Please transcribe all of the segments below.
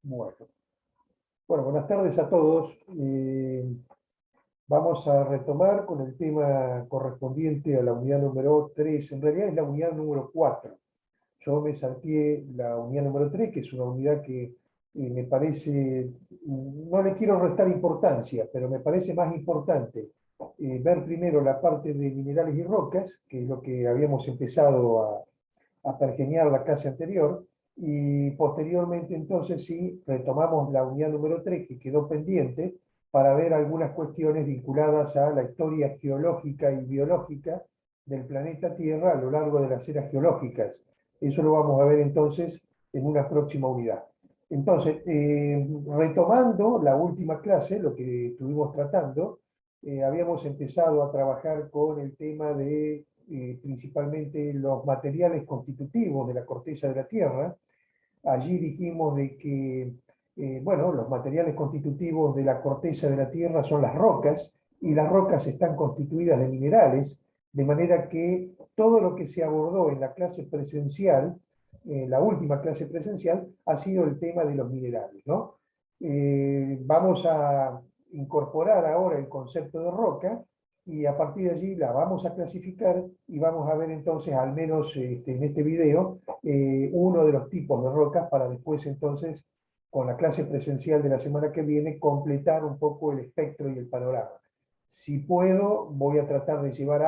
Bueno, buenas tardes a todos. Vamos a retomar con el tema correspondiente a la unidad número 3. En realidad es la unidad número 4. Yo me salté la unidad número 3, que es una unidad que me parece, no le quiero restar importancia, pero me parece más importante ver primero la parte de minerales y rocas, que es lo que habíamos empezado a pergeñar la clase anterior, y posteriormente entonces sí retomamos la unidad número 3 que quedó pendiente para ver algunas cuestiones vinculadas a la historia geológica y biológica del planeta Tierra a lo largo de las eras geológicas. Eso lo vamos a ver entonces en una próxima unidad. Entonces, retomando la última clase, lo que estuvimos tratando, habíamos empezado a trabajar con el tema de principalmente los materiales constitutivos de la corteza de la Tierra. Allí dijimos de que, bueno, los materiales constitutivos de la corteza de la Tierra son las rocas, y las rocas están constituidas de minerales, de manera que todo lo que se abordó en la clase presencial, la última clase presencial, ha sido el tema de los minerales, ¿no? Vamos a incorporar ahora el concepto de roca, y a partir de allí la vamos a clasificar y vamos a ver entonces, al menos en este video, uno de los tipos de rocas para después entonces, con la clase presencial de la semana que viene, completar un poco el espectro y el panorama. Si puedo, voy a tratar de llevar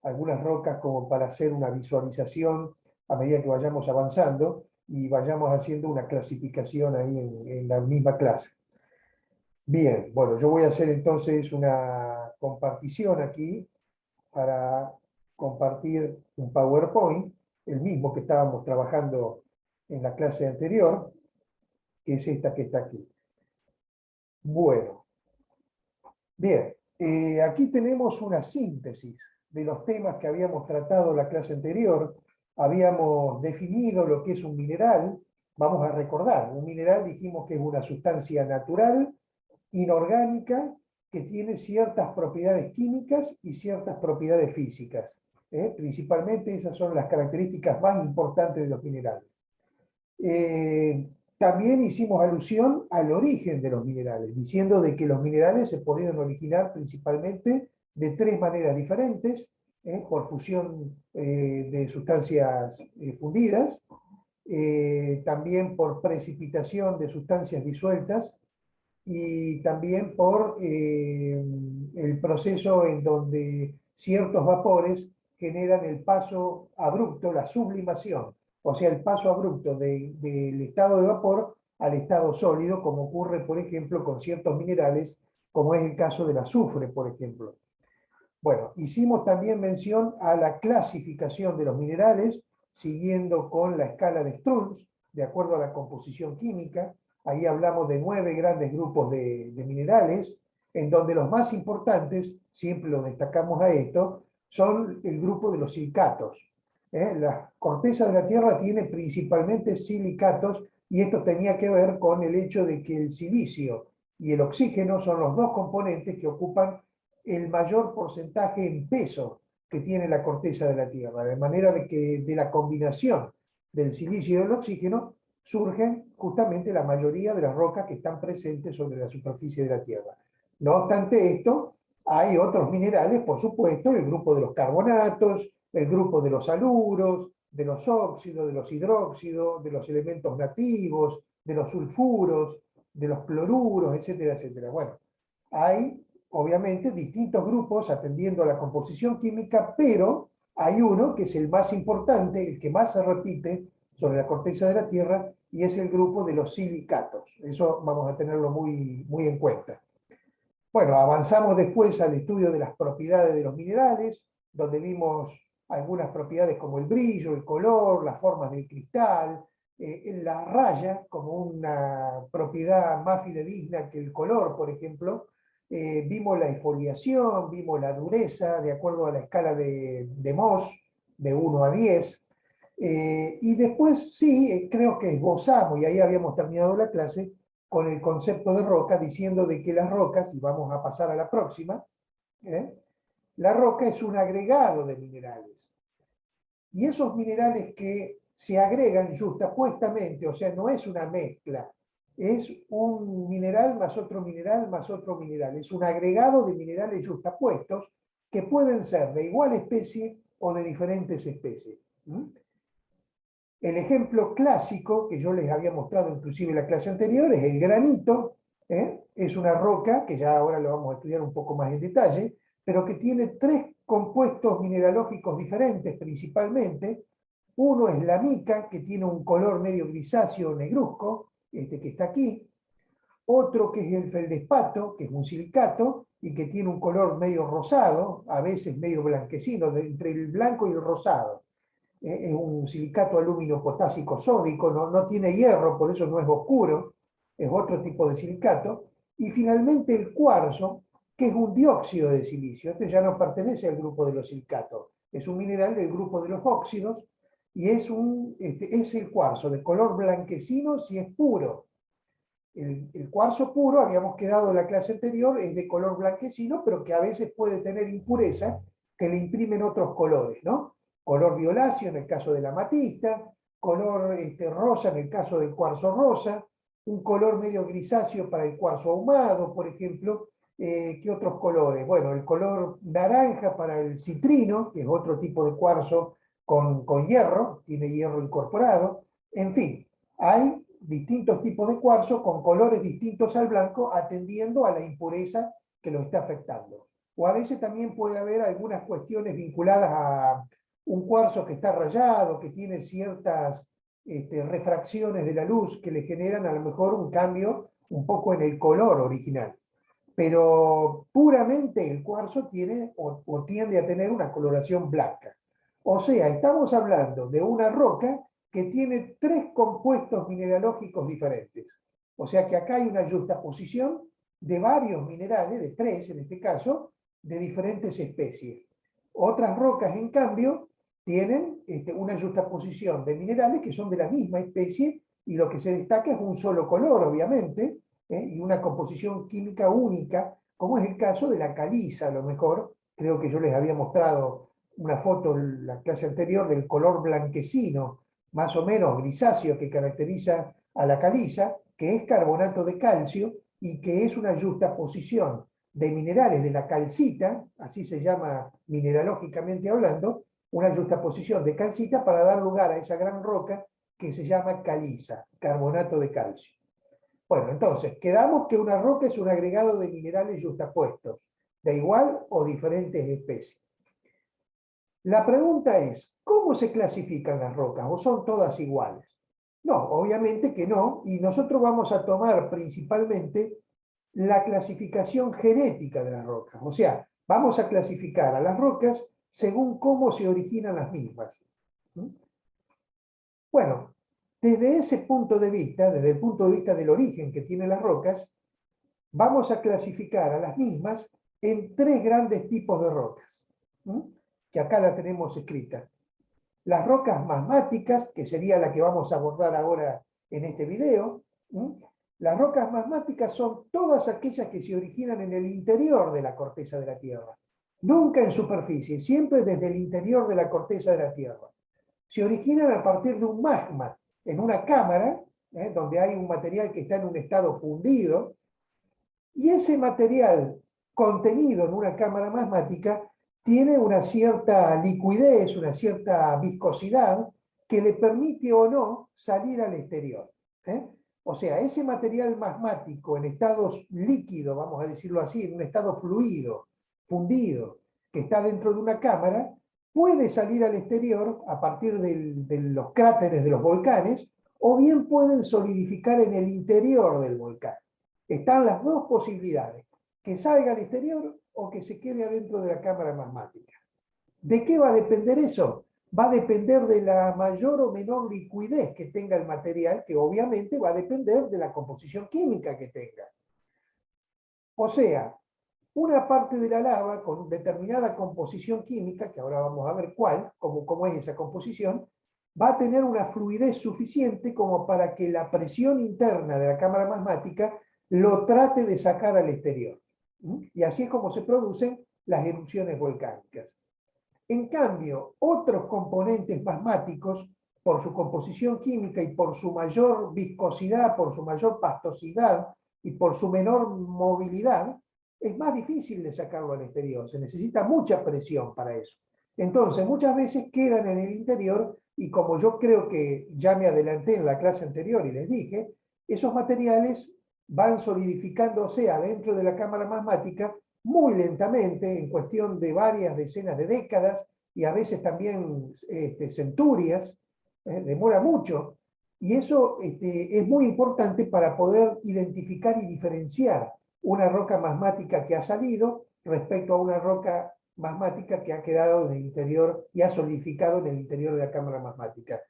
algunas rocas como para hacer una visualización a medida que vayamos avanzando y vayamos haciendo una clasificación ahí en la misma clase. Bien, bueno, yo voy a hacer entonces una compartición aquí para compartir un PowerPoint, el mismo que estábamos trabajando en la clase anterior, que es esta que está aquí. Bueno, bien, aquí tenemos una síntesis de los temas que habíamos tratado en la clase anterior. Habíamos definido lo que es un mineral. Vamos a recordar, un mineral dijimos que es una sustancia natural, inorgánica, que tiene ciertas propiedades químicas y ciertas propiedades físicas. Principalmente esas son las características más importantes de los minerales. También hicimos alusión al origen de los minerales, diciendo de que los minerales se podían originar principalmente de tres maneras diferentes, por fusión de sustancias fundidas, también por precipitación de sustancias disueltas, y también por el proceso en donde ciertos vapores generan el paso abrupto, la sublimación, o sea, el paso abrupto del estado de vapor al estado sólido, como ocurre, por ejemplo, con ciertos minerales, como es el caso del azufre, por ejemplo. Bueno, hicimos también mención a la clasificación de los minerales, siguiendo con la escala de Strunz, de acuerdo a la composición química. Ahí hablamos de 9 grandes grupos de minerales, en donde los más importantes, siempre lo destacamos a esto, son el grupo de los silicatos. La corteza de la Tierra tiene principalmente silicatos, y esto tenía que ver con el hecho de que el silicio y el oxígeno son los dos componentes que ocupan el mayor porcentaje en peso que tiene la corteza de la Tierra, de manera de que de la combinación del silicio y del oxígeno surgen justamente la mayoría de las rocas que están presentes sobre la superficie de la Tierra. No obstante esto, hay otros minerales, por supuesto, el grupo de los carbonatos, el grupo de los haluros, de los óxidos, de los hidróxidos, de los elementos nativos, de los sulfuros, de los cloruros, etcétera, etcétera. Bueno, hay obviamente distintos grupos atendiendo a la composición química, pero hay uno que es el más importante, el que más se repite sobre la corteza de la Tierra, y es el grupo de los silicatos. Eso vamos a tenerlo muy, muy en cuenta. Bueno, avanzamos después al estudio de las propiedades de los minerales, donde vimos algunas propiedades como el brillo, el color, las formas del cristal, la raya como una propiedad más fidedigna que el color, por ejemplo. Vimos la exfoliación, vimos la dureza de acuerdo a la escala de Mohs, de 1 a 10. Y después sí, creo que esbozamos, y ahí habíamos terminado la clase, con el concepto de roca, diciendo de que las rocas, y vamos a pasar a la próxima, la roca es un agregado de minerales. Y esos minerales que se agregan justapuestamente, o sea, no es una mezcla, es un mineral más otro mineral más otro mineral. Es un agregado de minerales yuxtapuestos que pueden ser de igual especie o de diferentes especies. El ejemplo clásico que yo les había mostrado inclusive en la clase anterior es el granito. Es una roca que ya ahora lo vamos a estudiar un poco más en detalle, pero que tiene tres compuestos mineralógicos diferentes principalmente. Uno es la mica, que tiene un color medio grisáceo negruzco, este que está aquí. Otro que es el feldespato, que es un silicato y que tiene un color medio rosado, a veces medio blanquecino, entre el blanco y el rosado. Es un silicato alumino potásico sódico, no tiene hierro, por eso no es oscuro, es otro tipo de silicato. Y finalmente el cuarzo, que es un dióxido de silicio. Este ya no pertenece al grupo de los silicatos, es un mineral del grupo de los óxidos y es el cuarzo de color blanquecino si es puro. El cuarzo puro, habíamos quedado en la clase anterior, es de color blanquecino, pero que a veces puede tener impurezas que le imprimen otros colores, ¿no? Color violáceo en el caso de la amatista, color rosa en el caso del cuarzo rosa, un color medio grisáceo para el cuarzo ahumado, por ejemplo. ¿Qué otros colores? Bueno, el color naranja para el citrino, que es otro tipo de cuarzo con hierro, tiene hierro incorporado. En fin, hay distintos tipos de cuarzo con colores distintos al blanco, atendiendo a la impureza que lo está afectando. O a veces también puede haber algunas cuestiones vinculadas a un cuarzo que está rayado, que tiene ciertas refracciones de la luz que le generan a lo mejor un cambio un poco en el color original. Pero puramente el cuarzo tiene o tiende a tener una coloración blanca. O sea, estamos hablando de una roca que tiene tres compuestos mineralógicos diferentes. O sea que acá hay una juxtaposición de varios minerales, de tres en este caso, de diferentes especies. Otras rocas, en cambio, tienen una juxtaposición de minerales que son de la misma especie y lo que se destaca es un solo color, obviamente, y una composición química única, como es el caso de la caliza, a lo mejor. Creo que yo les había mostrado una foto en la clase anterior del color blanquecino, más o menos grisáceo, que caracteriza a la caliza, que es carbonato de calcio y que es una juxtaposición de minerales de la calcita, así se llama mineralógicamente hablando, una juxtaposición de calcita para dar lugar a esa gran roca que se llama caliza, carbonato de calcio. Bueno, entonces, quedamos que una roca es un agregado de minerales juxtapuestos, de igual o diferentes especies. La pregunta es, ¿cómo se clasifican las rocas? ¿O son todas iguales? No, obviamente que no, y nosotros vamos a tomar principalmente la clasificación genética de las rocas. O sea, vamos a clasificar a las rocas según cómo se originan las mismas. Bueno, desde ese punto de vista, desde el punto de vista del origen que tienen las rocas, vamos a clasificar a las mismas en tres grandes tipos de rocas, que acá la tenemos escrita. Las rocas magmáticas, que sería la que vamos a abordar ahora en este video. Las rocas magmáticas son todas aquellas que se originan en el interior de la corteza de la Tierra. Nunca en superficie, siempre desde el interior de la corteza de la Tierra. Se originan a partir de un magma, en una cámara, donde hay un material que está en un estado fundido, y ese material contenido en una cámara magmática tiene una cierta liquidez, una cierta viscosidad que le permite o no salir al exterior. O sea, ese material magmático en estado líquido, vamos a decirlo así, en un estado fluido, fundido, que está dentro de una cámara, puede salir al exterior a partir de los cráteres de los volcanes, o bien pueden solidificar en el interior del volcán. Están las dos posibilidades, que salga al exterior o que se quede adentro de la cámara magmática. ¿De qué va a depender eso? Va a depender de la mayor o menor liquidez que tenga el material, que obviamente va a depender de la composición química que tenga. O sea, una parte de la lava con determinada composición química, que ahora vamos a ver cuál, cómo es esa composición, va a tener una fluidez suficiente como para que la presión interna de la cámara magmática lo trate de sacar al exterior. Y así es como se producen las erupciones volcánicas. En cambio, otros componentes magmáticos, por su composición química y por su mayor viscosidad, por su mayor pastosidad y por su menor movilidad, es más difícil de sacarlo al exterior. Se necesita mucha presión para eso. Entonces, muchas veces quedan en el interior y como yo creo que ya me adelanté en la clase anterior y les dije, esos materiales van solidificándose adentro de la cámara magmática muy lentamente, en cuestión de varias decenas de décadas y a veces también centurias, demora mucho. Y eso es muy importante para poder identificar y diferenciar una roca magmática que ha salido respecto a una roca magmática que ha quedado en el interior y ha solidificado en el interior de la cámara magmática.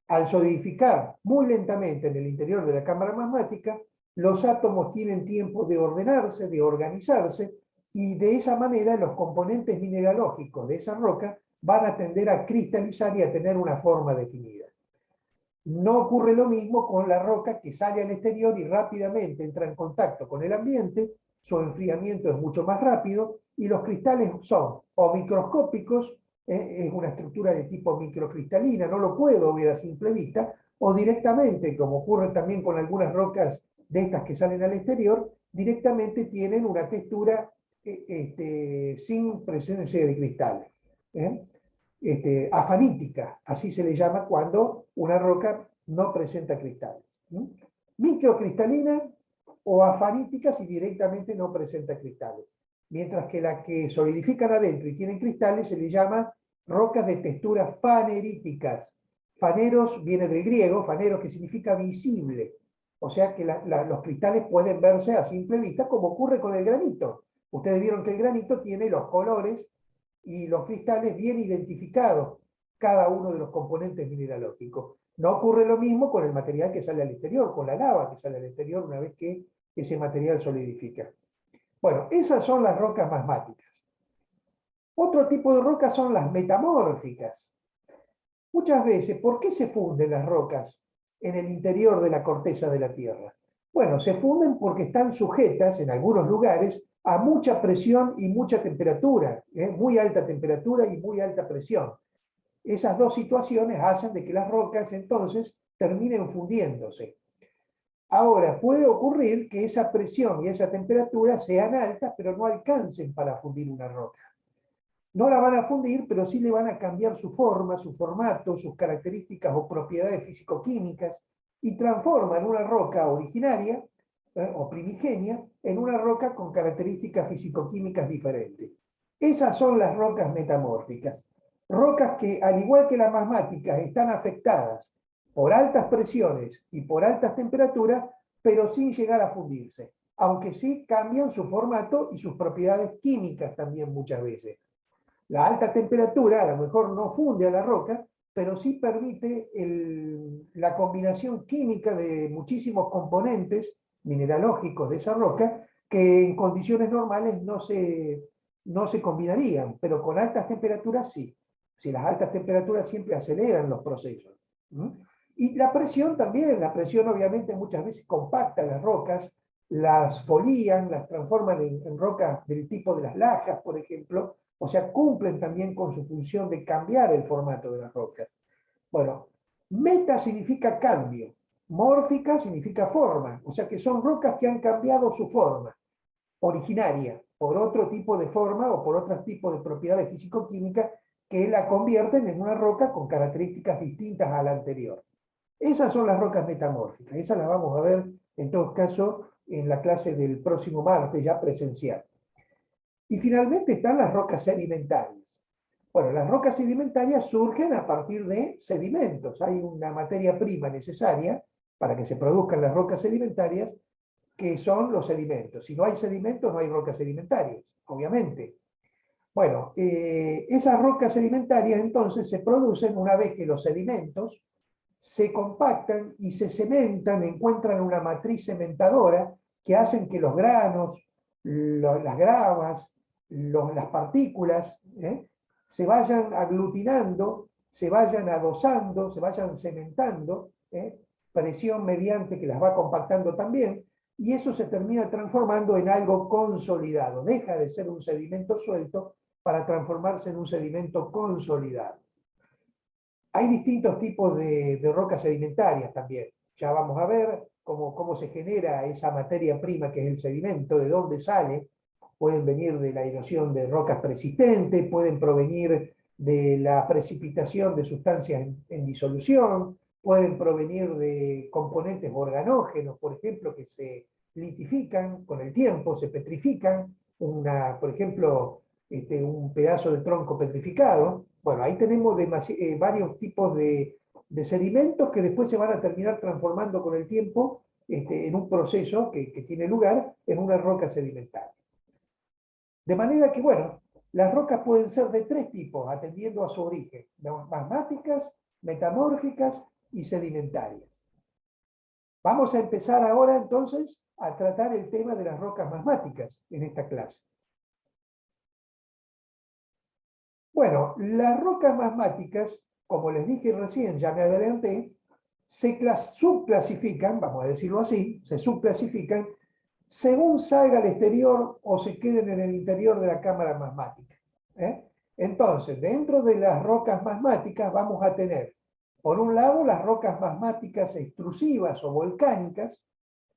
Al solidificar muy lentamente en el interior de la cámara magmática, los átomos tienen tiempo de ordenarse, de organizarse, y de esa manera los componentes mineralógicos de esa roca van a tender a cristalizar y a tener una forma definida. No ocurre lo mismo con la roca que sale al exterior y rápidamente entra en contacto con el ambiente, su enfriamiento es mucho más rápido y los cristales son o microscópicos, es una estructura de tipo microcristalina, no lo puedo ver a simple vista, o directamente, como ocurre también con algunas rocas de estas que salen al exterior, directamente tienen una textura sin presencia de cristales. Afanítica, así se le llama cuando una roca no presenta cristales. Microcristalina o afanítica si directamente no presenta cristales. Mientras que las que solidifican adentro y tienen cristales se le llama rocas de textura faneríticas. Faneros viene del griego, faneros que significa visible. O sea que los cristales pueden verse a simple vista como ocurre con el granito. Ustedes vieron que el granito tiene los colores y los cristales bien identificados, cada uno de los componentes mineralógicos. No ocurre lo mismo con el material que sale al exterior, con la lava que sale al exterior una vez que ese material solidifica. Bueno, esas son las rocas magmáticas. Otro tipo de rocas son las metamórficas. Muchas veces, ¿por qué se funden las rocas en el interior de la corteza de la Tierra? Bueno, se funden porque están sujetas en algunos lugares a mucha presión y mucha temperatura, muy alta temperatura y muy alta presión. Esas dos situaciones hacen de que las rocas entonces terminen fundiéndose. Ahora, puede ocurrir que esa presión y esa temperatura sean altas, pero no alcancen para fundir una roca. No la van a fundir, pero sí le van a cambiar su forma, su formato, sus características o propiedades físico-químicas y transforman una roca originaria o primigenia en una roca con características físico-químicas diferentes. Esas son las rocas metamórficas. Rocas que, al igual que las magmáticas, están afectadas por altas presiones y por altas temperaturas, pero sin llegar a fundirse, aunque sí cambian su formato y sus propiedades químicas también muchas veces. La alta temperatura a lo mejor no funde a la roca, pero sí permite la combinación química de muchísimos componentes mineralógicos de esa roca que en condiciones normales no se combinarían, pero con altas temperaturas sí. Si las altas temperaturas siempre aceleran los procesos. Y la presión también, la presión obviamente muchas veces compacta las rocas, las folían, las transforman en rocas del tipo de las lajas, por ejemplo, o sea, cumplen también con su función de cambiar el formato de las rocas. Bueno, meta significa cambio, mórfica significa forma, o sea que son rocas que han cambiado su forma originaria por otro tipo de forma o por otro tipo de propiedades físico-químicas que la convierten en una roca con características distintas a la anterior. Esas son las rocas metamórficas, esas las vamos a ver en todo caso en la clase del próximo martes ya presencial. Y finalmente están las rocas sedimentarias. Bueno, las rocas sedimentarias surgen a partir de sedimentos. Hay una materia prima necesaria para que se produzcan las rocas sedimentarias, que son los sedimentos. Si no hay sedimentos, no hay rocas sedimentarias, obviamente. Bueno, esas rocas sedimentarias entonces se producen una vez que los sedimentos se compactan y se cementan, encuentran una matriz cementadora que hacen que los granos, las gravas, las partículas, se vayan aglutinando, se vayan adosando, se vayan cementando, presión mediante que las va compactando también, y eso se termina transformando en algo consolidado. Deja de ser un sedimento suelto para transformarse en un sedimento consolidado. Hay distintos tipos de rocas sedimentarias también. Ya vamos a ver cómo se genera esa materia prima que es el sedimento, de dónde sale. Pueden venir de la erosión de rocas persistentes, pueden provenir de la precipitación de sustancias en disolución, pueden provenir de componentes organógenos, por ejemplo, que se litifican con el tiempo, se petrifican, por ejemplo, un pedazo de tronco petrificado. Bueno, ahí tenemos varios tipos de sedimentos que después se van a terminar transformando con el tiempo en un proceso que tiene lugar en una roca sedimentaria. De manera que, bueno, las rocas pueden ser de tres tipos, atendiendo a su origen: magmáticas, metamórficas y sedimentarias. Vamos a empezar ahora entonces a tratar el tema de las rocas magmáticas en esta clase. Bueno, las rocas magmáticas, como les dije recién, ya me adelanté, se subclasifican, vamos a decirlo así, se subclasifican según salga al exterior o se queden en el interior de la cámara magmática. Entonces, dentro de las rocas magmáticas vamos a tener, por un lado, las rocas magmáticas extrusivas o volcánicas.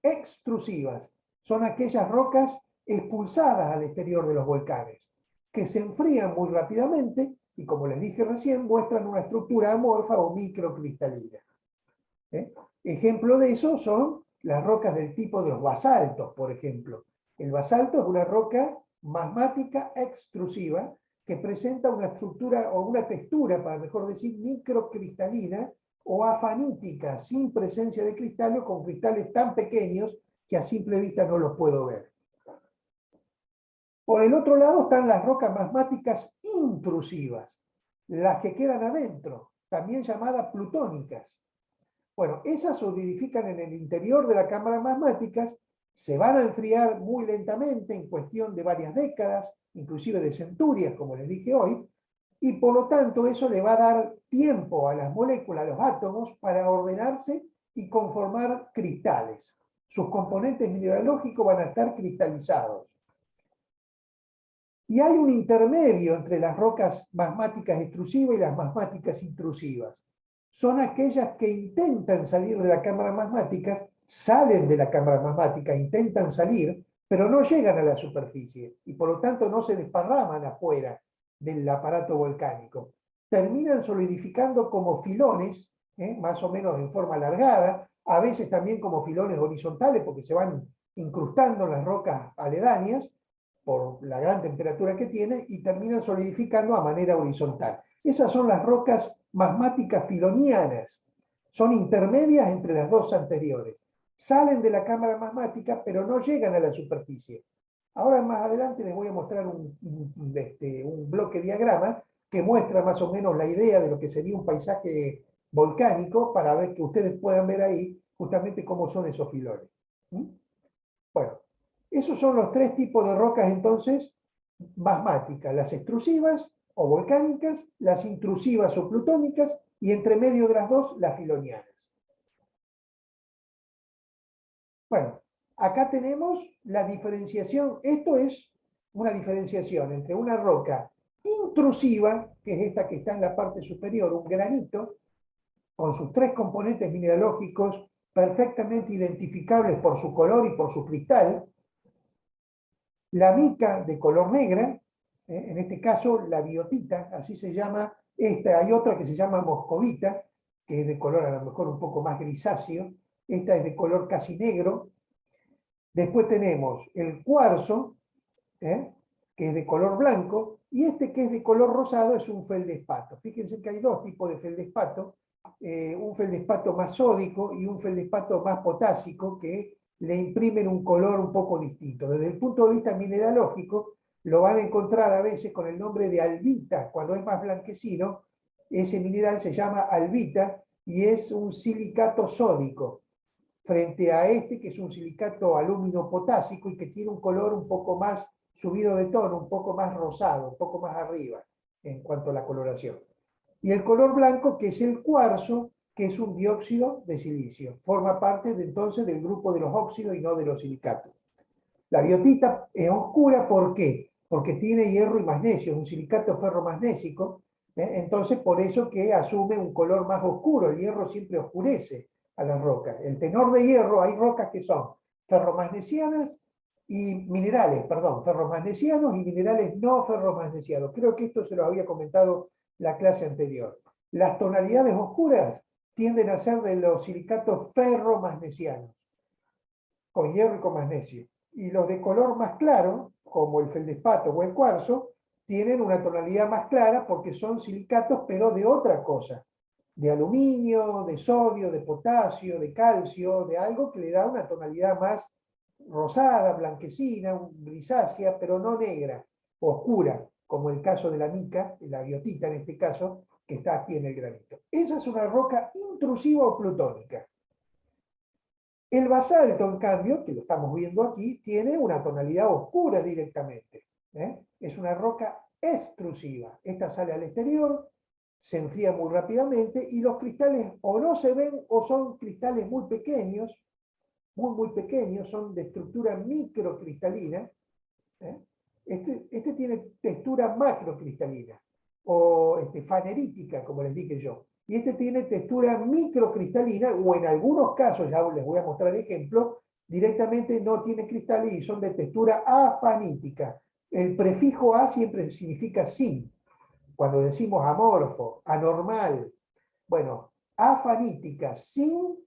Extrusivas son aquellas rocas expulsadas al exterior de los volcanes, que se enfrían muy rápidamente y, como les dije recién, muestran una estructura amorfa o microcristalina. Ejemplo de eso son las rocas del tipo de los basaltos, por ejemplo. El basalto es una roca magmática extrusiva que presenta una estructura o una textura, para mejor decir, microcristalina o afanítica, sin presencia de cristales, con cristales tan pequeños que a simple vista no los puedo ver. Por el otro lado están las rocas magmáticas intrusivas, las que quedan adentro, también llamadas plutónicas. Bueno, esas solidifican en el interior de la cámara magmáticas, se van a enfriar muy lentamente, en cuestión de varias décadas, inclusive de centurias, como les dije hoy, y por lo tanto eso le va a dar tiempo a las moléculas, a los átomos, para ordenarse y conformar cristales. Sus componentes mineralógicos van a estar cristalizados. Y hay un intermedio entre las rocas magmáticas extrusivas y las magmáticas intrusivas. Son aquellas que intentan salir de la cámara magmática, salen de la cámara magmática, intentan salir, pero no llegan a la superficie y por lo tanto no se desparraman afuera del aparato volcánico. Terminan solidificando como filones, más o menos en forma alargada, a veces también como filones horizontales porque se van incrustando en las rocas aledañas por la gran temperatura que tiene y terminan solidificando a manera horizontal. Esas son las rocas magmáticas filonianas. Son intermedias entre las dos anteriores. Salen de la cámara magmática, pero no llegan a la superficie. Ahora más adelante les voy a mostrar un bloque diagrama que muestra más o menos la idea de lo que sería un paisaje volcánico para ver que ustedes puedan ver ahí justamente cómo son esos filones. Bueno, esos son los tres tipos de rocas entonces magmáticas: las extrusivas o volcánicas, las intrusivas o plutónicas, y entre medio de las dos, las filonianas. Bueno, acá tenemos la diferenciación. Esto es una diferenciación entre una roca intrusiva, que es esta que está en la parte superior, un granito, con sus tres componentes mineralógicos perfectamente identificables por su color y por su cristal. La mica de color negra, en este caso la biotita, así se llama esta. Hay otra que se llama moscovita, que es de color a lo mejor un poco más grisáceo. Esta es de color casi negro. Después tenemos el cuarzo, que es de color blanco, y este que es de color rosado es un feldespato. Fíjense que hay dos tipos de feldespato, un feldespato más sódico y un feldespato más potásico, que le imprimen un color un poco distinto. Desde el punto de vista mineralógico, lo van a encontrar a veces con el nombre de albita. Cuando es más blanquecino, ese mineral se llama albita y es un silicato sódico, frente a este que es un silicato alumino-potásico y que tiene un color un poco más subido de tono, un poco más rosado, un poco más arriba en cuanto a la coloración. Y el color blanco, que es el cuarzo, que es un dióxido de silicio. Forma parte entonces del grupo de los óxidos y no de los silicatos. La biotita es oscura, ¿por qué? Porque tiene hierro y magnesio, es un silicato ferromagnésico, Entonces, por eso que asume un color más oscuro. El hierro siempre oscurece a las rocas. El tenor de hierro, hay rocas que son ferromagnesianas y minerales, perdón, ferromagnesianos y minerales no ferromagnesianos. Creo que esto se lo había comentado la clase anterior. Las tonalidades oscuras tienden a ser de los silicatos ferromagnesianos, con hierro y con magnesio. Y los de color más claro, como el feldespato o el cuarzo, tienen una tonalidad más clara porque son silicatos, pero de otra cosa, de aluminio, de sodio, de potasio, de calcio, de algo que le da una tonalidad más rosada, blanquecina, grisácea, pero no negra, oscura, como el caso de la mica, la biotita en este caso, que está aquí en el granito. Esa es una roca intrusiva o plutónica. El basalto, en cambio, que lo estamos viendo aquí, tiene una tonalidad oscura directamente. Es una roca extrusiva. Esta sale al exterior, se enfría muy rápidamente y los cristales o no se ven o son cristales muy pequeños, muy pequeños, son de estructura microcristalina. Este tiene textura macrocristalina o fanerítica, como les dije yo. Y este tiene textura microcristalina, o en algunos casos, ya les voy a mostrar ejemplos, directamente no tiene cristales y son de textura afanítica. El prefijo A siempre significa sin. Cuando decimos amorfo, anormal, bueno, afanítica, sin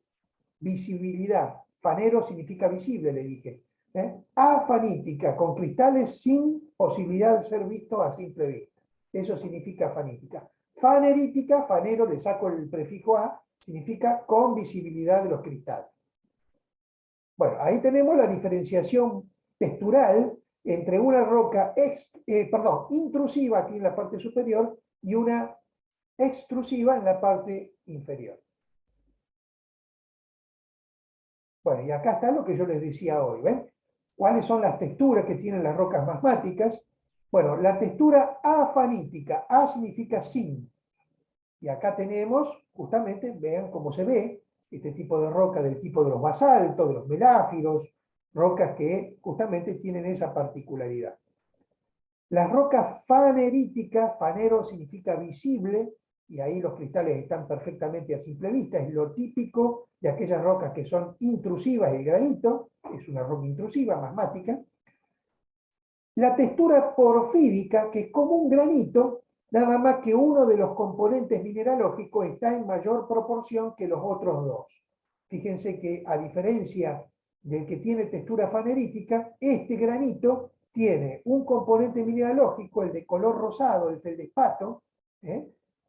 visibilidad. Fanero significa visible, le dije. Afanítica, con cristales sin posibilidad de ser visto a simple vista. Eso significa fanítica. Fanerítica, fanero, le saco el prefijo A, significa con visibilidad de los cristales. Bueno, ahí tenemos la diferenciación textural entre una roca intrusiva aquí en la parte superior y una extrusiva en la parte inferior. Bueno, y acá está lo que yo les decía hoy, ¿ven? ¿Cuáles son las texturas que tienen las rocas magmáticas? Bueno, la textura afanítica, A significa sin. Y acá tenemos, justamente, vean cómo se ve, este tipo de roca del tipo de los basaltos, de los meláfiros, rocas que justamente tienen esa particularidad. Las rocas faneríticas, fanero significa visible, y ahí los cristales están perfectamente a simple vista, es lo típico de aquellas rocas que son intrusivas, el granito, es una roca intrusiva, magmática. La textura porfírica, que es como un granito, nada más que uno de los componentes mineralógicos está en mayor proporción que los otros dos. Fíjense que a diferencia del que tiene textura fanerítica, este granito tiene un componente mineralógico, el de color rosado, el feldespato,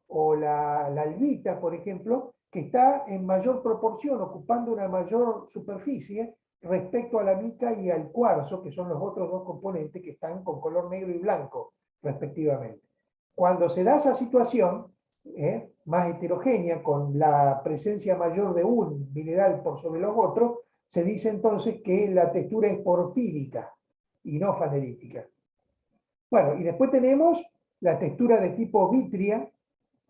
o la albita, por ejemplo, que está en mayor proporción, ocupando una mayor superficie respecto a la mica y al cuarzo, que son los otros dos componentes que están con color negro y blanco, respectivamente. Cuando se da esa situación más heterogénea, con la presencia mayor de un mineral por sobre los otros, se dice entonces que la textura es porfírica y no fanerítica. Bueno, y después tenemos la textura de tipo vitria.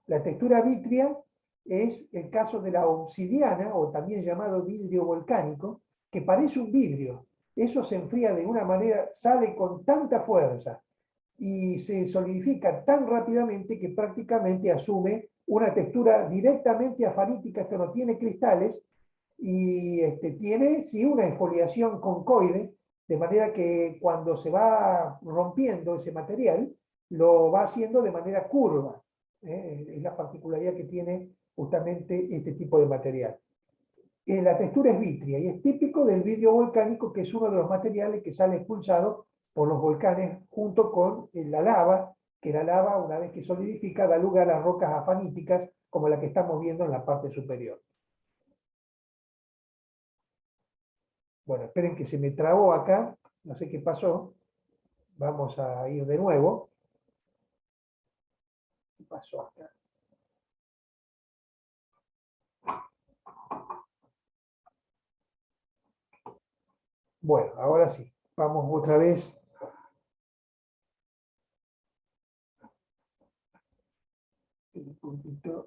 La textura vitria es el caso de la obsidiana, o también llamado vidrio volcánico, que parece un vidrio. Eso se enfría de una manera, sale con tanta fuerza y se solidifica tan rápidamente que prácticamente asume una textura directamente afanítica. Esto no tiene cristales y tiene sí una exfoliación concoide, de manera que cuando se va rompiendo ese material, lo va haciendo de manera curva. Es la particularidad que tiene justamente este tipo de material. La textura es vitria y es típico del vidrio volcánico, que es uno de los materiales que sale expulsado por los volcanes junto con la lava, que la lava, una vez que solidifica, da lugar a rocas afaníticas como la que estamos viendo en la parte superior. Bueno, esperen que se me trabó acá, no sé qué pasó. Vamos a ir de nuevo. ¿Qué pasó acá? Bueno, ahora sí, vamos otra vez. Un puntito.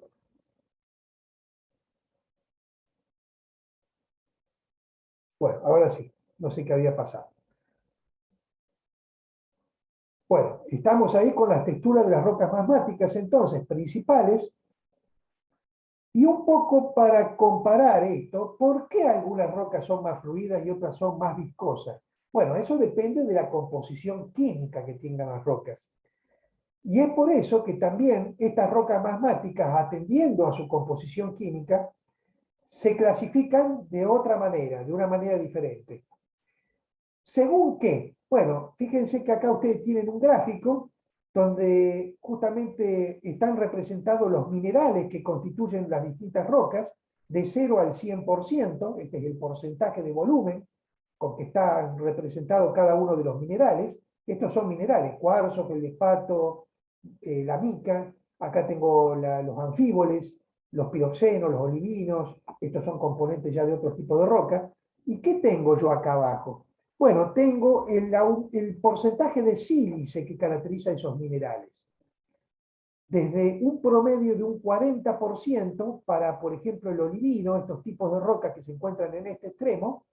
Bueno, ahora sí, no sé qué había pasado. Bueno, estamos ahí con las texturas de las rocas magmáticas, entonces, principales. Y un poco para comparar esto, ¿por qué algunas rocas son más fluidas y otras son más viscosas? Bueno, eso depende de la composición química que tengan las rocas. Y es por eso que también estas rocas magmáticas, atendiendo a su composición química, se clasifican de otra manera, de una manera diferente. ¿Según qué? Bueno, fíjense que acá ustedes tienen un gráfico donde justamente están representados los minerales que constituyen las distintas rocas, de 0 al 100%, este es el porcentaje de volumen con que está representado cada uno de los minerales. Estos son minerales, cuarzo, feldespato, la mica, acá tengo los anfíboles, los piroxenos, los olivinos, estos son componentes ya de otro tipo de roca. ¿Y qué tengo yo acá abajo? Bueno, tengo el porcentaje de sílice que caracteriza esos minerales. Desde un promedio de un 40% para, por ejemplo, el olivino, estos tipos de rocas que se encuentran en este extremo,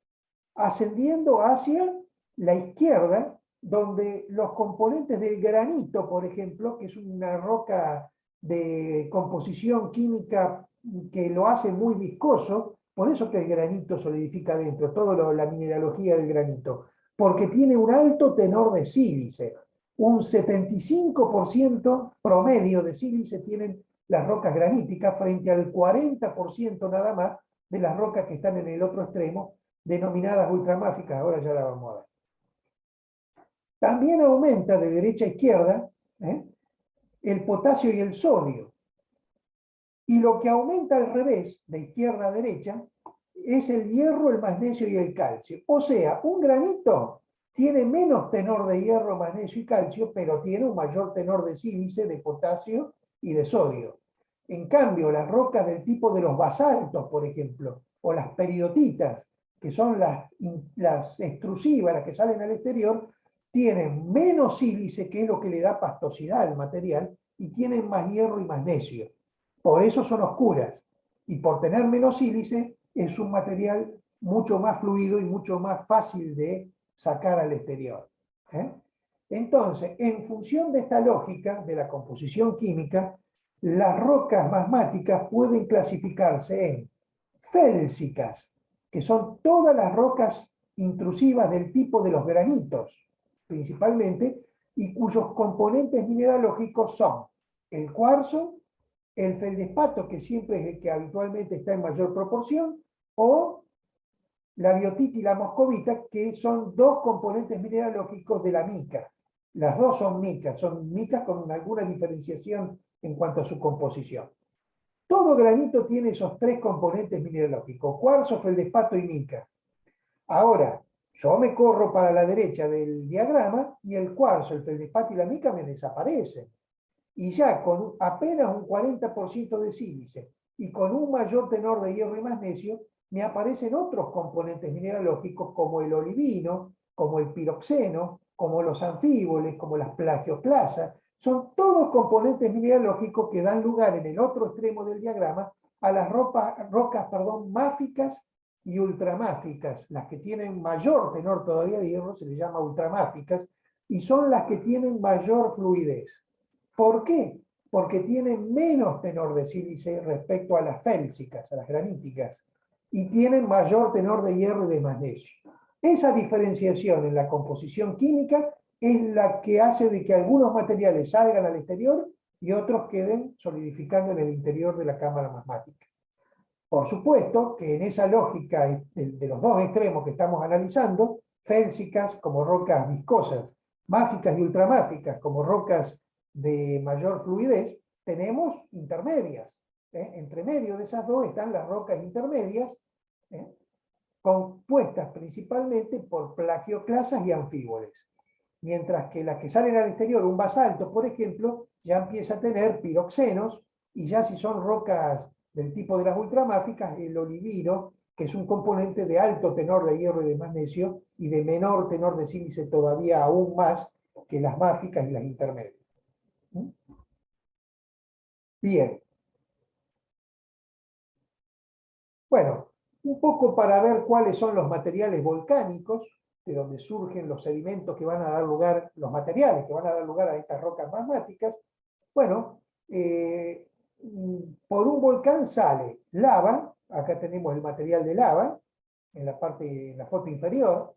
ascendiendo hacia la izquierda, donde los componentes del granito, por ejemplo, que es una roca de composición química que lo hace muy viscoso, por eso que el granito solidifica dentro, toda la mineralogía del granito, porque tiene un alto tenor de sílice. Un 75% promedio de sílice tienen las rocas graníticas frente al 40% nada más de las rocas que están en el otro extremo, denominadas ultramáficas, ahora ya la vamos a ver. También aumenta de derecha a izquierda el potasio y el sodio. Y lo que aumenta al revés, de izquierda a derecha, es el hierro, el magnesio y el calcio. O sea, un granito tiene menos tenor de hierro, magnesio y calcio, pero tiene un mayor tenor de sílice, de potasio y de sodio. En cambio, las rocas del tipo de los basaltos, por ejemplo, o las peridotitas, que son las extrusivas, las que salen al exterior, tienen menos sílice, que es lo que le da pastosidad al material, y tienen más hierro y magnesio. Por eso son oscuras. Y por tener menos sílice, es un material mucho más fluido y mucho más fácil de sacar al exterior. Entonces, en función de esta lógica de la composición química, las rocas magmáticas pueden clasificarse en félsicas, que son todas las rocas intrusivas del tipo de los granitos, principalmente, y cuyos componentes mineralógicos son el cuarzo, el feldespato, que siempre es el que habitualmente está en mayor proporción, o la biotita y la moscovita, que son dos componentes mineralógicos de la mica. Las dos son micas con alguna diferenciación en cuanto a su composición. Todo granito tiene esos tres componentes mineralógicos, cuarzo, feldespato y mica. Ahora, yo me corro para la derecha del diagrama y el cuarzo, el feldespato y la mica me desaparecen. Y ya con apenas un 40% de sílice y con un mayor tenor de hierro y magnesio, me aparecen otros componentes mineralógicos como el olivino, como el piroxeno, como los anfíboles, como las plagioclasas. Son todos componentes mineralógicos que dan lugar en el otro extremo del diagrama a las rocas máficas y ultramáficas. Las que tienen mayor tenor todavía de hierro se les llama ultramáficas y son las que tienen mayor fluidez. ¿Por qué? Porque tienen menos tenor de sílice respecto a las félsicas, a las graníticas, y tienen mayor tenor de hierro y de magnesio. Esa diferenciación en la composición química es la que hace de que algunos materiales salgan al exterior y otros queden solidificando en el interior de la cámara magmática. Por supuesto que en esa lógica de los dos extremos que estamos analizando, félsicas como rocas viscosas, máficas y ultramáficas como rocas de mayor fluidez, tenemos intermedias. Entre medio de esas dos están las rocas intermedias, compuestas principalmente por plagioclasas y anfíboles. Mientras que las que salen al exterior, un basalto, por ejemplo, ya empieza a tener piroxenos, y ya si son rocas del tipo de las ultramáficas, el olivino, que es un componente de alto tenor de hierro y de magnesio, y de menor tenor de sílice todavía aún más que las máficas y las intermedias. Bien. Bueno, un poco para ver cuáles son los materiales volcánicos. de donde surgen los sedimentos que van a dar lugar, los materiales que van a dar lugar a estas rocas magmáticas. Bueno, por un volcán sale lava, acá tenemos el material de lava, en la foto inferior,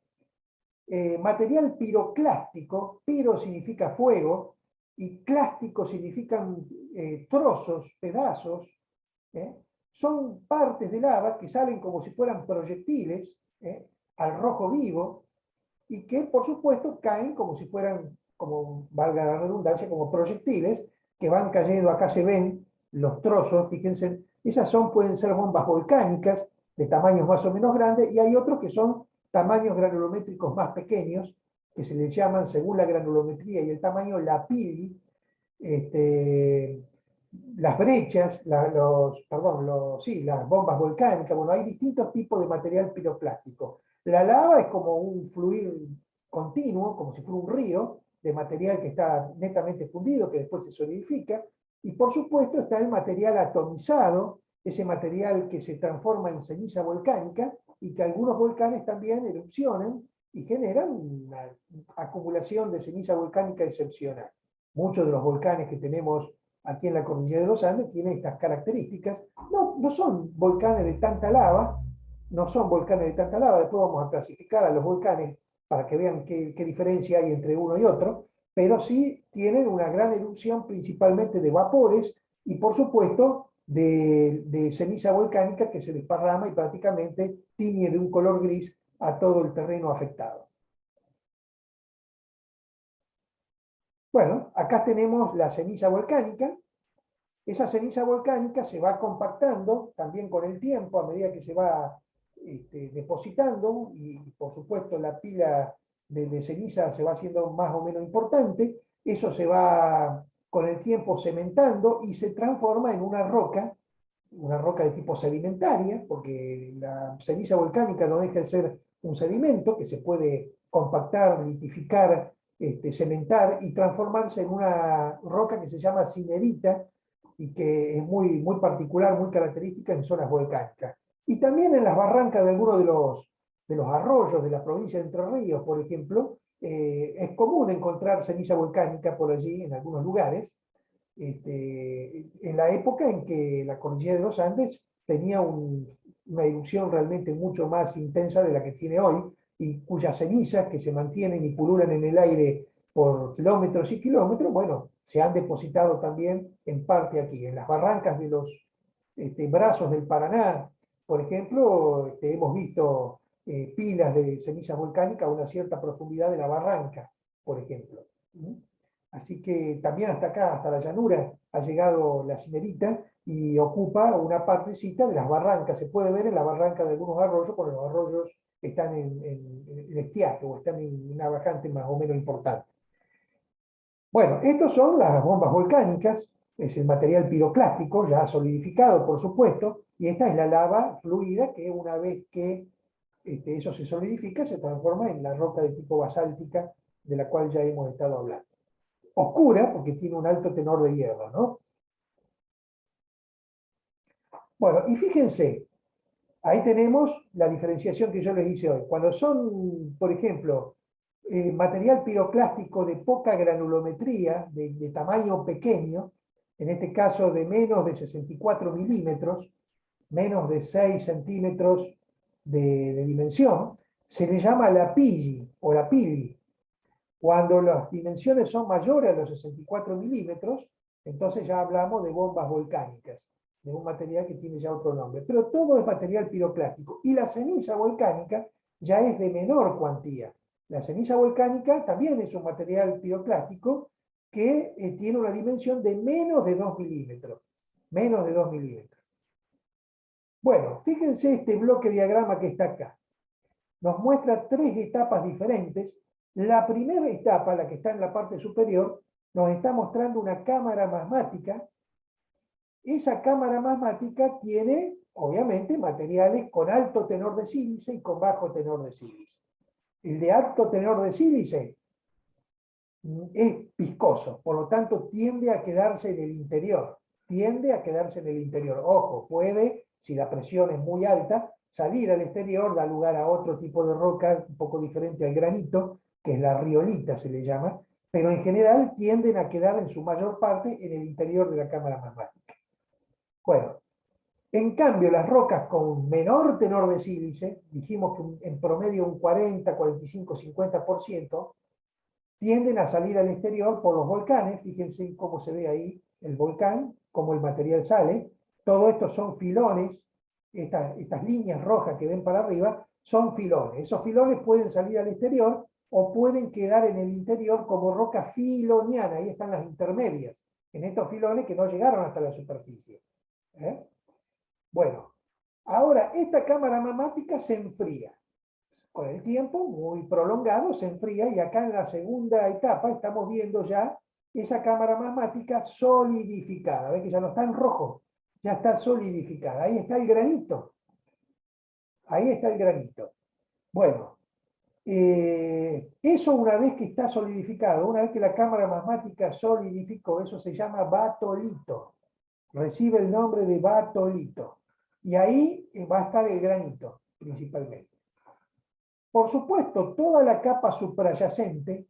material piroclástico, piro significa fuego, y clástico significan trozos, pedazos, son partes de lava que salen como si fueran proyectiles, al rojo vivo, y que por supuesto caen como si fueran, como valga la redundancia, como proyectiles que van cayendo. Acá se ven los trozos, fíjense, pueden ser bombas volcánicas de tamaños más o menos grandes, y hay otros que son tamaños granulométricos más pequeños, que se les llaman, según la granulometría y el tamaño, lapilli. Las brechas, las bombas volcánicas. Bueno, hay distintos tipos de material piroclástico. La lava es como un fluir continuo, como si fuera un río de material que está netamente fundido, que después se solidifica. Y por supuesto está el material atomizado, ese material que se transforma en ceniza volcánica y que algunos volcanes también erupcionan y generan una acumulación de ceniza volcánica excepcional. Muchos de los volcanes que tenemos aquí en la cordillera de los Andes tienen estas características. No son volcanes de tanta lava, después vamos a clasificar a los volcanes para que vean qué diferencia hay entre uno y otro, pero sí tienen una gran erupción principalmente de vapores y por supuesto de ceniza volcánica que se desparrama y prácticamente tiñe de un color gris a todo el terreno afectado. Bueno, acá tenemos la ceniza volcánica. Esa ceniza volcánica se va compactando también con el tiempo a medida que se va depositando, y por supuesto la pila de ceniza se va haciendo más o menos importante. Eso se va con el tiempo cementando y se transforma en una roca de tipo sedimentaria, porque la ceniza volcánica no deja de ser un sedimento que se puede compactar, litificar, cementar y transformarse en una roca que se llama sinerita y que es muy particular, muy característica en zonas volcánicas. Y también en las barrancas de algunos de los arroyos de la provincia de Entre Ríos, por ejemplo, es común encontrar ceniza volcánica por allí en algunos lugares, en la época en que la cordillera de los Andes tenía una erupción realmente mucho más intensa de la que tiene hoy, y cuyas cenizas que se mantienen y pululan en el aire por kilómetros y kilómetros, bueno, se han depositado también en parte aquí, en las barrancas de los brazos del Paraná, por ejemplo. Hemos visto pilas de cenizas volcánicas a una cierta profundidad de la barranca, por ejemplo. Así que también hasta acá, hasta la llanura, ha llegado la cinerita y ocupa una partecita de las barrancas. Se puede ver en la barranca de algunos arroyos, porque los arroyos están en estiaje o están en una bajante más o menos importante. Bueno, estos son las bombas volcánicas, es el material piroclástico, ya solidificado, por supuesto, y esta es la lava fluida que una vez que eso se solidifica, se transforma en la roca de tipo basáltica de la cual ya hemos estado hablando. Oscura, porque tiene un alto tenor de hierro, ¿no? Bueno, y fíjense, ahí tenemos la diferenciación que yo les hice hoy. Cuando son, por ejemplo, material piroclástico de poca granulometría, de tamaño pequeño, en este caso de menos de 64 milímetros, menos de 6 centímetros de dimensión, se le llama lapilli o lapilli. Cuando las dimensiones son mayores a los 64 milímetros, entonces ya hablamos de bombas volcánicas, de un material que tiene ya otro nombre. Pero todo es material piroclástico. Y la ceniza volcánica ya es de menor cuantía. La ceniza volcánica también es un material piroclástico que tiene una dimensión de menos de 2 milímetros. Menos de 2 milímetros. Bueno, fíjense este bloque diagrama que está acá. Nos muestra tres etapas diferentes. La primera etapa, la que está en la parte superior, nos está mostrando una cámara magmática. Esa cámara magmática tiene, obviamente, materiales con alto tenor de sílice y con bajo tenor de sílice. El de alto tenor de sílice es viscoso, por lo tanto tiende a quedarse en el interior. Ojo, puede, si la presión es muy alta, salir al exterior da lugar a otro tipo de roca un poco diferente al granito, que es la riolita se le llama, pero en general tienden a quedar en su mayor parte en el interior de la cámara magmática. Bueno, en cambio las rocas con menor tenor de sílice, dijimos que en promedio un 40, 45, 50%, tienden a salir al exterior por los volcanes. Fíjense cómo se ve ahí el volcán, cómo el material sale. Todo esto son filones, estas líneas rojas que ven para arriba son filones. Esos filones pueden salir al exterior o pueden quedar en el interior como roca filoniana. Ahí están las intermedias, en estos filones que no llegaron hasta la superficie. Bueno, ahora esta cámara magmática se enfría. Con el tiempo, muy prolongado, se enfría, y acá en la segunda etapa estamos viendo ya esa cámara magmática solidificada. ¿Ven que ya no está en rojo? Ya está solidificada. Ahí está el granito. Ahí está el granito. Bueno, eso una vez que está solidificado, una vez que la cámara magmática solidificó, eso se llama batolito. Recibe el nombre de batolito. Y ahí va a estar el granito, principalmente. Por supuesto, toda la capa suprayacente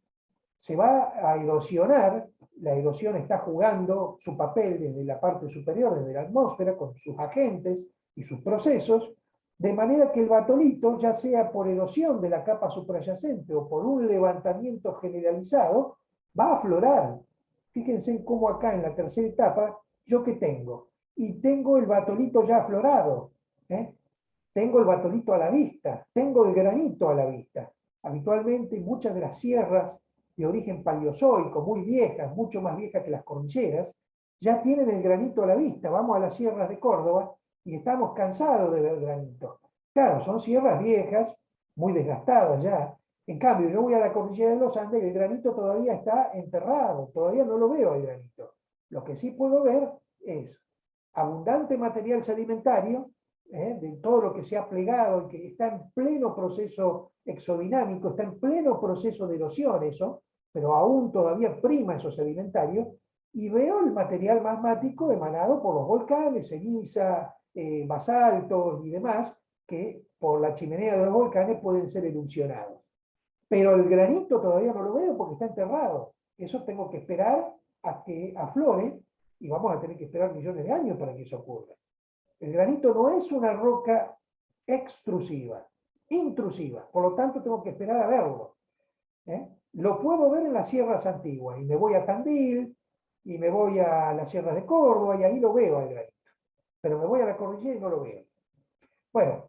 se va a erosionar. La erosión está jugando su papel desde la parte superior, desde la atmósfera, con sus agentes y sus procesos, de manera que el batolito, ya sea por erosión de la capa suprayacente o por un levantamiento generalizado, va a aflorar. Fíjense cómo acá en la tercera etapa, ¿yo qué tengo? Y tengo el batolito ya aflorado, tengo el batolito a la vista, tengo el granito a la vista. Habitualmente muchas de las sierras de origen paleozoico, muy viejas, mucho más viejas que las cordilleras, ya tienen el granito a la vista. Vamos a las sierras de Córdoba y estamos cansados de ver granito. Claro, son sierras viejas, muy desgastadas ya. En cambio, yo voy a la cordillera de los Andes y el granito todavía está enterrado, todavía no lo veo el granito. Lo que sí puedo ver es abundante material sedimentario, de todo lo que se ha plegado y que está en pleno proceso exodinámico, está en pleno proceso de erosión eso, pero aún todavía prima esos sedimentarios, y veo el material magmático emanado por los volcanes, ceniza, basaltos y demás, que por la chimenea de los volcanes pueden ser erupcionados. Pero el granito todavía no lo veo porque está enterrado. Eso tengo que esperar a que aflore, y vamos a tener que esperar millones de años para que eso ocurra. El granito no es una roca extrusiva, intrusiva, por lo tanto tengo que esperar a verlo. Lo puedo ver en las sierras antiguas, y me voy a Tandil, y me voy a las sierras de Córdoba, y ahí lo veo al granito. Pero me voy a la cordillera y no lo veo. Bueno,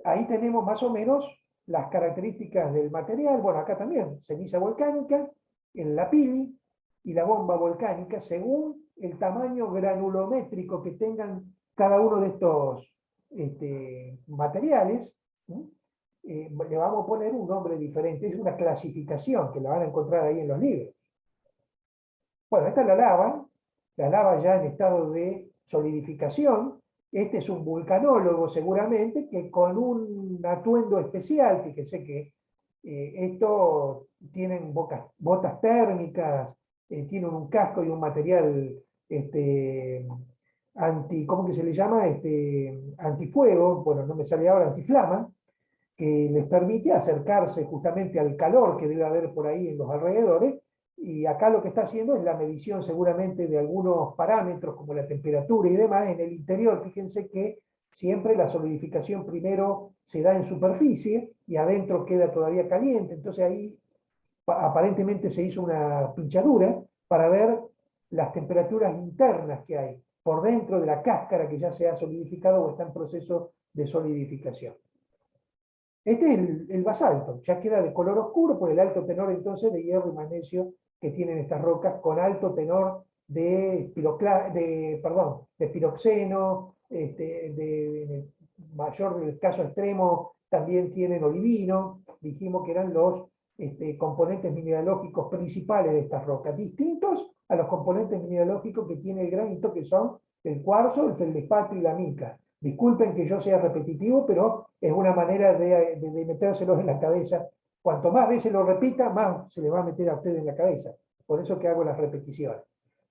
ahí tenemos más o menos las características del material. Bueno, acá también, ceniza volcánica, el lapili y la bomba volcánica, según el tamaño granulométrico que tengan cada uno de estos materiales, le vamos a poner un nombre diferente. Es una clasificación que la van a encontrar ahí en los libros. Bueno, esta es la lava ya en estado de solidificación. Este es un vulcanólogo seguramente, que con un atuendo especial, fíjese que esto tienen botas térmicas, tienen un casco y un material ¿cómo que se le llama? Antifuego, bueno, no me sale ahora, antiflama, que les permite acercarse justamente al calor que debe haber por ahí en los alrededores. Y acá lo que está haciendo es la medición seguramente de algunos parámetros como la temperatura y demás en el interior. Fíjense que siempre la solidificación primero se da en superficie y adentro queda todavía caliente. Entonces ahí aparentemente se hizo una pinchadura para ver las temperaturas internas que hay por dentro de la cáscara que ya se ha solidificado o está en proceso de solidificación. Este es el basalto, ya queda de color oscuro por el alto tenor entonces de hierro y magnesio que tienen estas rocas, con alto tenor de piroxeno, de mayor el caso extremo también tienen olivino. Dijimos que eran los componentes mineralógicos principales de estas rocas, distintos a los componentes mineralógicos que tiene el granito, que son el cuarzo, el feldespato y la mica. Disculpen que yo sea repetitivo, pero es una manera de metérselos en la cabeza. Cuanto más veces lo repita, más se le va a meter a usted en la cabeza. Por eso que hago las repeticiones.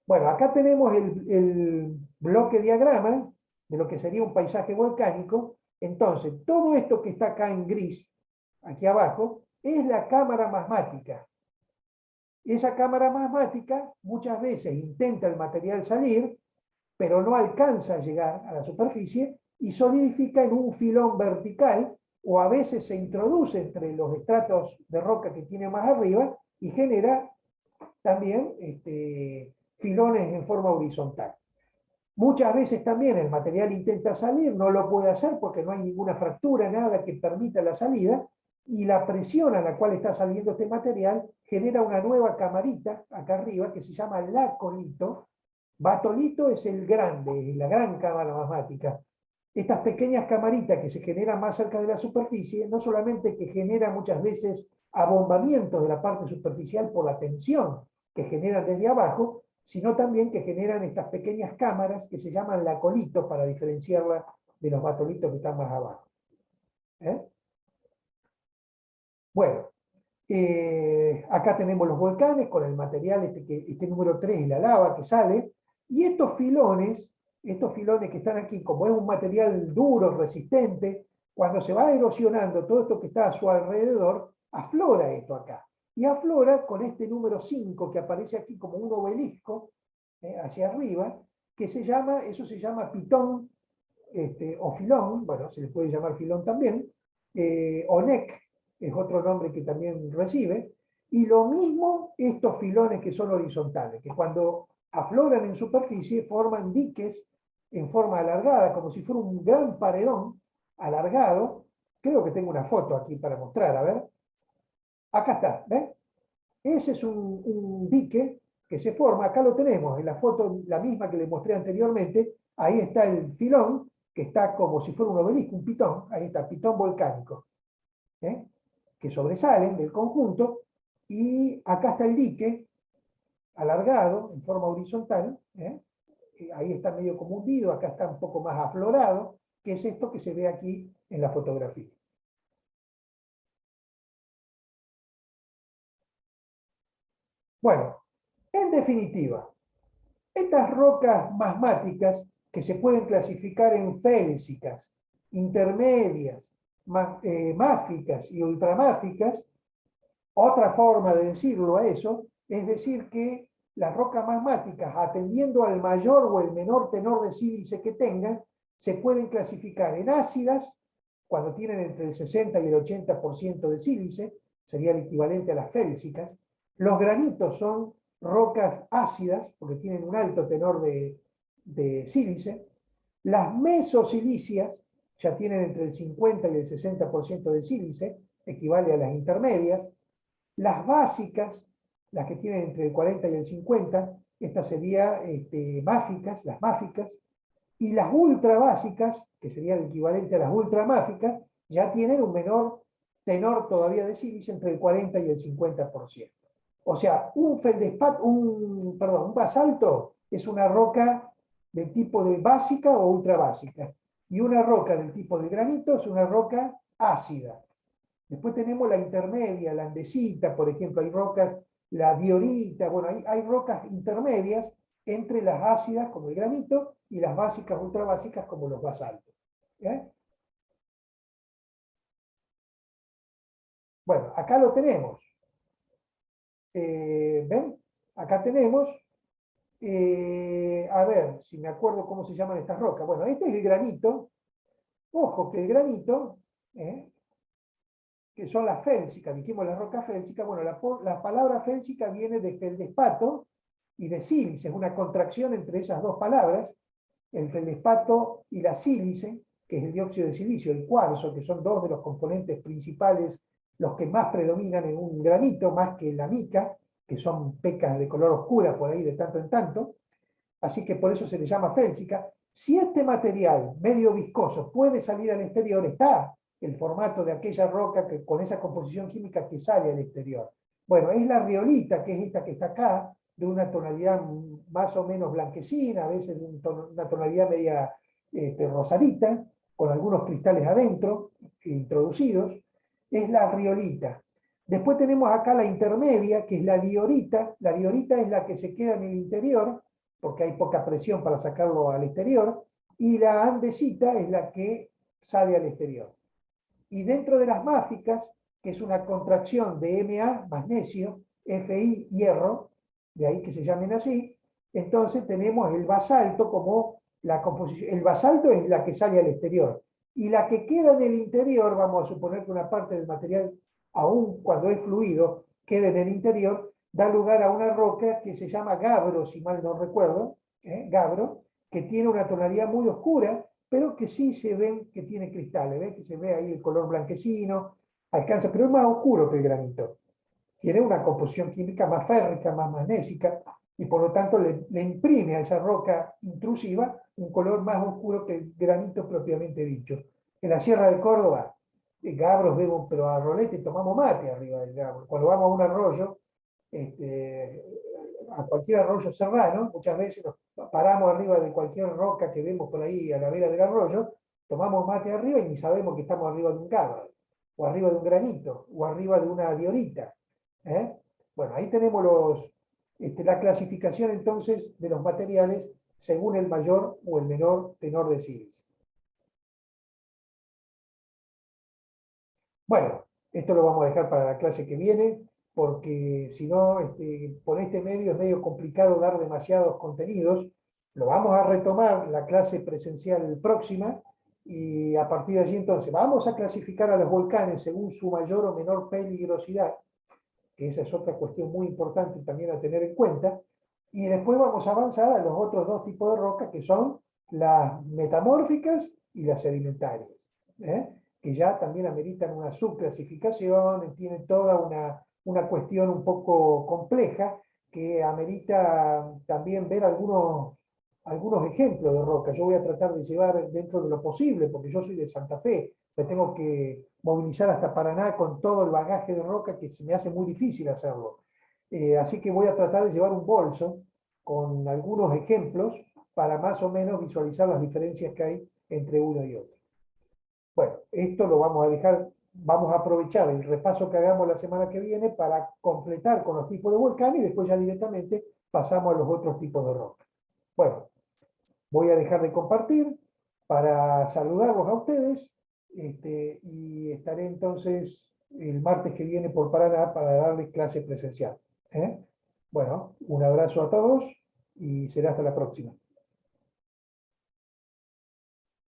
Bueno, acá tenemos el bloque diagrama de lo que sería un paisaje volcánico. Entonces, todo esto que está acá en gris, aquí abajo, es la cámara magmática. Esa cámara magmática muchas veces intenta el material salir, pero no alcanza a llegar a la superficie y solidifica en un filón vertical, o a veces se introduce entre los estratos de roca que tiene más arriba y genera también filones en forma horizontal. Muchas veces también el material intenta salir, no lo puede hacer porque no hay ninguna fractura, nada que permita la salida, y la presión a la cual está saliendo este material genera una nueva camarita acá arriba que se llama lacolito. Batolito es el grande, es la gran cámara magmática. Estas pequeñas camaritas que se generan más cerca de la superficie, no solamente que generan muchas veces abombamientos de la parte superficial por la tensión que generan desde abajo, sino también que generan estas pequeñas cámaras que se llaman lacolitos para diferenciarla de los batolitos que están más abajo. Bueno, acá tenemos los volcanes con el material, este número 3 es la lava que sale, y estos filones que están aquí, como es un material duro, resistente, cuando se va erosionando todo esto que está a su alrededor, aflora esto acá. Y aflora con este número 5 que aparece aquí como un obelisco hacia arriba, que eso se llama pitón o filón, bueno, se le puede llamar filón también, o nec, es otro nombre que también recibe, y lo mismo estos filones que son horizontales, que cuando afloran en superficie forman diques en forma alargada, como si fuera un gran paredón alargado. Creo que tengo una foto aquí para mostrar, a ver. Acá está, ¿ven? Ese es un dique que se forma, acá lo tenemos, en la foto, la misma que les mostré anteriormente, ahí está el filón, que está como si fuera un obelisco, un pitón, ahí está, pitón volcánico, que sobresalen del conjunto, y acá está el dique, alargado, en forma horizontal, ahí está medio como hundido, acá está un poco más aflorado, que es esto que se ve aquí en la fotografía. Bueno, en definitiva, estas rocas magmáticas que se pueden clasificar en félsicas, intermedias, máficas y ultramáficas, otra forma de decirlo a eso es decir que las rocas magmáticas, atendiendo al mayor o el menor tenor de sílice que tengan, se pueden clasificar en ácidas, cuando tienen entre el 60 y el 80% de sílice, sería el equivalente a las félsicas. Los granitos son rocas ácidas, porque tienen un alto tenor de sílice. Las mesosilicias ya tienen entre el 50 y el 60% de sílice, equivale a las intermedias. Las básicas, las que tienen entre el 40 y el 50, estas serían máficas, las máficas, y las ultra básicas, que serían el equivalente a las ultramáficas, ya tienen un menor tenor todavía de sílice entre el 40 y el 50%. O sea, un basalto es una roca del tipo de básica o ultra básica, y una roca del tipo de granito es una roca ácida. Después tenemos la intermedia, la andesita, por ejemplo, hay rocas, la diorita, bueno, hay rocas intermedias entre las ácidas, como el granito, y las básicas, ultrabásicas, como los basaltos. Bueno, acá lo tenemos. ¿Ven? Acá tenemos, a ver, si me acuerdo cómo se llaman estas rocas. Bueno, este es el granito. Ojo que el granito, que son las félsicas, dijimos las rocas félsicas, bueno, la palabra félsica viene de feldespato y de sílice, es una contracción entre esas dos palabras, el feldespato y la sílice, que es el dióxido de silicio, el cuarzo, que son dos de los componentes principales, los que más predominan en un granito, más que la mica, que son pecas de color oscura por ahí de tanto en tanto, así que por eso se le llama félsica. Si este material medio viscoso puede salir al exterior, está el formato de aquella roca que, con esa composición química que sale al exterior. Bueno, es la riolita, que es esta que está acá, de una tonalidad más o menos blanquecina, a veces de una tonalidad media rosadita, con algunos cristales adentro, introducidos, es la riolita. Después tenemos acá la intermedia, que es la diorita. La diorita es la que se queda en el interior, porque hay poca presión para sacarlo al exterior, y la andesita es la que sale al exterior. Y dentro de las máficas, que es una contracción de Ma, magnesio, Fi, hierro, de ahí que se llamen así, entonces tenemos el basalto como la composición. El basalto es la que sale al exterior. Y la que queda en el interior, vamos a suponer que una parte del material, aún cuando es fluido, queda en el interior, da lugar a una roca que se llama gabbro, si mal no recuerdo, gabbro, que tiene una tonalidad muy oscura, pero que sí se ven que tiene cristales, ¿ves? Que se ve ahí el color blanquecino, alcanza, pero es más oscuro que el granito. Tiene una composición química más férrica, más magnésica, y por lo tanto le imprime a esa roca intrusiva un color más oscuro que el granito propiamente dicho. En la Sierra de Córdoba, gabros vemos, pero a rolete tomamos mate arriba del gabro. Cuando vamos a un arroyo, a cualquier arroyo serrano, muchas veces nos paramos arriba de cualquier roca que vemos por ahí a la vera del arroyo, tomamos mate arriba y ni sabemos que estamos arriba de un gabro, o arriba de un granito, o arriba de una diorita. Bueno, ahí tenemos la clasificación entonces de los materiales según el mayor o el menor tenor de sílice. Bueno, esto lo vamos a dejar para la clase que viene, porque si no, por este medio es medio complicado dar demasiados contenidos. Lo vamos a retomar la clase presencial próxima y a partir de allí entonces vamos a clasificar a los volcanes según su mayor o menor peligrosidad, que esa es otra cuestión muy importante también a tener en cuenta, y después vamos a avanzar a los otros dos tipos de rocas que son las metamórficas y las sedimentarias, que ya también ameritan una subclasificación, tienen toda una cuestión un poco compleja que amerita también ver algunos ejemplos de roca. Yo voy a tratar de llevar dentro de lo posible, porque yo soy de Santa Fe, me tengo que movilizar hasta Paraná con todo el bagaje de roca que se me hace muy difícil hacerlo. Así que voy a tratar de llevar un bolso con algunos ejemplos para más o menos visualizar las diferencias que hay entre uno y otro. Bueno, esto lo vamos a dejar, vamos a aprovechar el repaso que hagamos la semana que viene para completar con los tipos de volcán y después ya directamente pasamos a los otros tipos de roca. Bueno, voy a dejar de compartir para saludarlos a ustedes y estaré entonces el martes que viene por Paraná para darles clase presencial. Bueno, un abrazo a todos y será hasta la próxima.